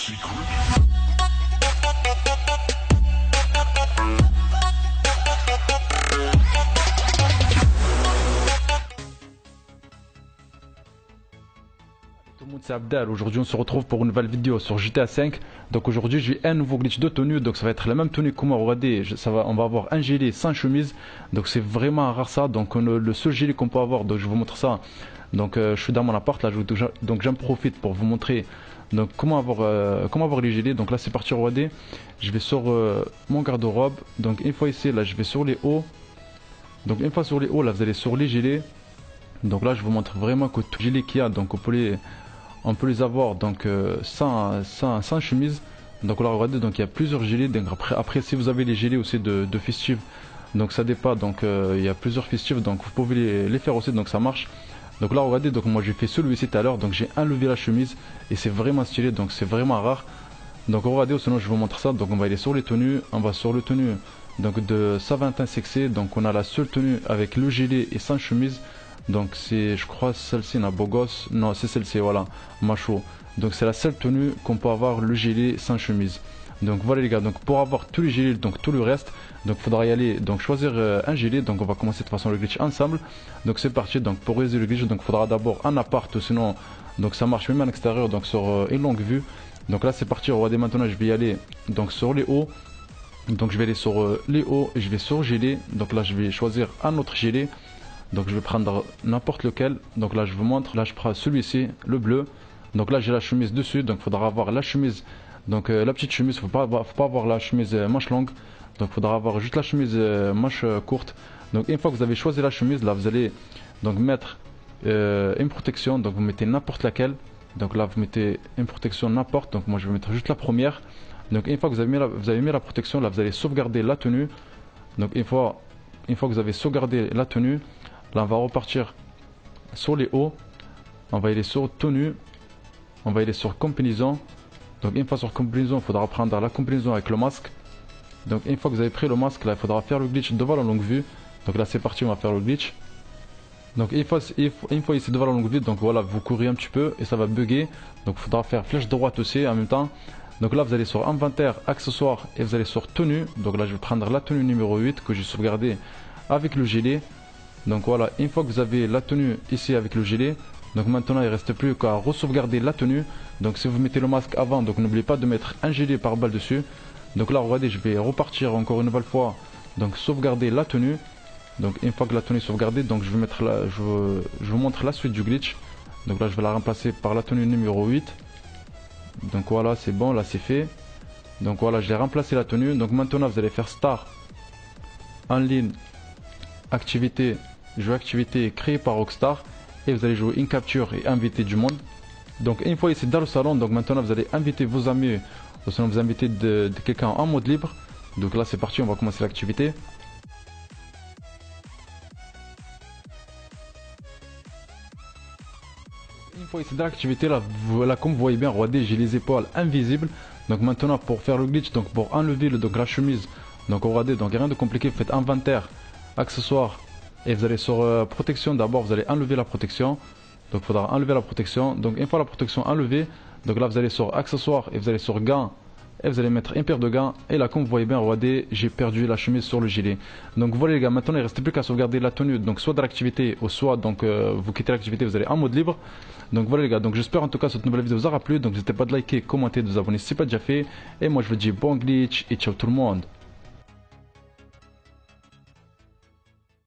Tout le monde, c'est Abdel. Aujourd'hui on se retrouve pour une nouvelle vidéo sur GTA 5. Donc aujourd'hui j'ai un nouveau glitch de tenue. Donc ça va être la même tenue que moi. Regardez, on va avoir un gilet sans chemise. Donc c'est vraiment rare ça. Donc le seul gilet qu'on peut avoir. Donc je vous montre ça. Donc je suis dans mon appart là. Donc j'en profite pour vous montrer donc comment avoir les gilets. Donc là c'est parti, regardez. Je vais sur mon garde-robe. Donc une fois ici là je vais sur les hauts. Donc une fois sur les hauts là vous allez sur les gilets. Donc là je vous montre vraiment que tous les gilets qu'il y a. Donc on peut les avoir donc sans chemise. Donc là regardez, donc il y a plusieurs gilets. Donc après si vous avez les gilets aussi de festive, donc ça dépend. Donc il y a plusieurs festives, donc vous pouvez les faire aussi, donc ça marche. Donc là regardez, donc moi j'ai fait celui-ci tout à l'heure, donc j'ai enlevé la chemise et c'est vraiment stylé, donc c'est vraiment rare. Donc regardez, sinon je vous montre ça. Donc on va aller sur les tenues, on va sur le tenue donc de Saint-Valentin sexy. Donc on a la seule tenue avec le gilet et sans chemise. Donc c'est, je crois, celle-ci, la beau gosse. Non, c'est celle-ci, voilà, macho. Donc c'est la seule tenue qu'on peut avoir, le gilet sans chemise. Donc voilà les gars, donc pour avoir tous les gilets, donc tout le reste, donc il faudra y aller, donc choisir un gilet. Donc on va commencer de toute façon le glitch ensemble. Donc c'est parti. Donc pour réaliser le glitch, donc il faudra d'abord un appart, sinon donc ça marche même à l'extérieur, donc sur une longue vue. Donc là c'est parti, regardez, maintenant je vais y aller donc sur les hauts. Donc je vais aller sur les hauts et je vais sur gilet. Donc là je vais choisir un autre gilet. Donc je vais prendre n'importe lequel. Donc là je vous montre, là je prends celui-ci, le bleu. Donc là j'ai la chemise dessus, donc il faudra avoir la chemise, donc la petite chemise, faut pas avoir la chemise manche longue. Donc il faudra avoir juste la chemise manche courte. Donc une fois que vous avez choisi la chemise, là vous allez donc mettre une protection, donc vous mettez n'importe laquelle. Donc là vous mettez une protection n'importe, donc moi je vais mettre juste la première. Donc une fois que vous avez mis la protection, là vous allez sauvegarder la tenue. Donc une fois que vous avez sauvegardé la tenue, là on va repartir sur les hauts, on va aller sur tenue, on va aller sur combinaison. Donc une fois sur combinaison, il faudra prendre la combinaison avec le masque. Donc une fois que vous avez pris le masque, là il faudra faire le glitch devant la longue vue. Donc là c'est parti, on va faire le glitch. Donc une fois ici devant la longue vue, donc voilà, vous courez un petit peu et ça va bugger. Donc il faudra faire flèche droite aussi en même temps. Donc là vous allez sur inventaire, accessoires et vous allez sur tenue. Donc là je vais prendre la tenue numéro 8 que j'ai sauvegardée avec le gilet. Donc voilà, une fois que vous avez la tenue ici avec le gilet, donc maintenant il ne reste plus qu'à re-sauvegarder la tenue. Donc si vous mettez le masque avant, donc n'oubliez pas de mettre un gilet par balle dessus. Donc là regardez, je vais repartir encore une nouvelle fois, donc sauvegarder la tenue. Donc une fois que la tenue est sauvegardée, donc je vais mettre je vous montre la suite du glitch. Donc là je vais la remplacer par la tenue numéro 8. Donc voilà, c'est bon, là c'est fait. Donc voilà, je l'ai remplacé la tenue. Donc maintenant vous allez faire start en ligne, activité, jeu activité créé par Rockstar, et vous allez jouer une capture et inviter du monde. Donc une fois ici dans le salon, donc maintenant vous allez inviter vos amis, ou sinon vous invitez de quelqu'un en mode libre. Donc là c'est parti, on va commencer l'activité. Une fois ici dans l'activité, là, voilà, comme vous voyez bien, regardez, j'ai les épaules invisibles. Donc maintenant pour faire le glitch, donc pour enlever donc la chemise, donc regardez, donc rien de compliqué, vous faites inventaire, accessoires, et vous allez sur protection. D'abord vous allez enlever la protection. Donc il faudra enlever la protection. Donc une fois la protection enlevée, donc là vous allez sur accessoires et vous allez sur gants et vous allez mettre une paire de gants. Et là comme vous voyez bien, regardez, j'ai perdu la chemise sur le gilet. Donc voilà les gars, maintenant il ne reste plus qu'à sauvegarder la tenue, donc soit de l'activité ou soit donc vous quittez l'activité, vous allez en mode libre. Donc voilà les gars, donc j'espère en tout cas que cette nouvelle vidéo vous aura plu. Donc n'hésitez pas de liker, commenter, de vous abonner si ce n'est pas déjà fait. Et moi je vous dis bon glitch et ciao tout le monde.